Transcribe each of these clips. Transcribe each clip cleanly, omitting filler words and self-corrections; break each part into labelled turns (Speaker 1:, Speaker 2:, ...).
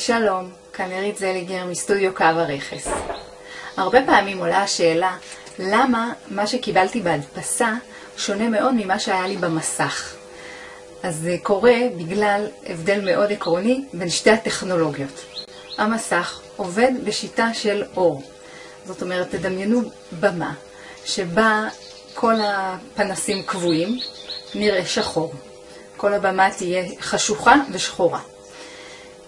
Speaker 1: שלום, כאן עירית זליגר מסטודיו קו הרכס. הרבה פעמים עולה השאלה למה מה שקיבלתי בהדפסה שונה מאוד ממה שהיה לי במסך. אז זה קורה בגלל הבדל מאוד עקרוני בין שתי הטכנולוגיות. המסך עובד בשיטה של אור. זאת אומרת, תדמיינו במה שבה כל הפנסים קבועים, נראה שחור. כל הבמה תהיה חשוכה ושחורה.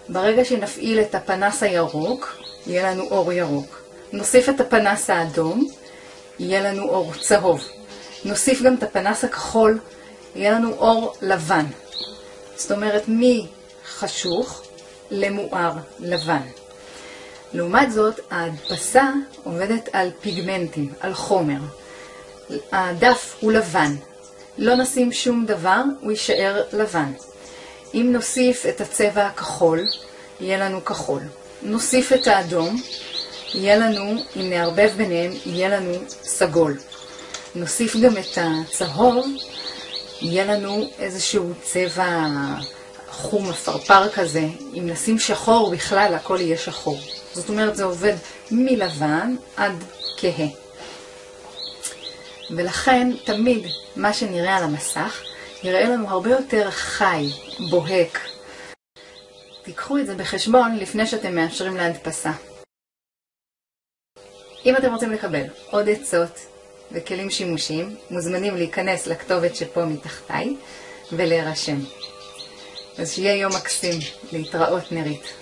Speaker 1: ברגע שנפעיל את הפנס הירוק, יהיה לנו אור ירוק. נוסיף את הפנס האדום, יהיה לנו אור צהוב. נוסיף גם את הפנס הכחול, יהיה לנו אור לבן. זאת אומרת, מחשוך למואר לבן. לעומת זאת, ההדפסה עובדת על פיגמנטים, על חומר. הדף הוא לבן. לא נשים שום דבר, הוא יישאר לבן. אם נוסיף את הצבע הכחול, יהיה לנו כחול. נוסיף את האדום, יהיה לנו, אם נערבב ביניהם, יהיה לנו סגול. נוסיף גם את הצהוב, יהיה לנו איזשהו צבע חום אפרפר כזה. אם נשים שחור בכלל, הכל יהיה שחור. זאת אומרת, זה עובד מלבן עד כהה. ולכן, תמיד מה שנראה על המסך, יראה לנו הרבה יותר חי, בוהק. תיקחו את זה בחשבון לפני שאתם מאשרים להדפסה. אם אתם רוצים לקבל עוד עצות וכלים שימושיים, מוזמנים להיכנס לכתובת שפה מתחתיי ולהירשם. אז שיהיה יום מקסים. להתראות נרית.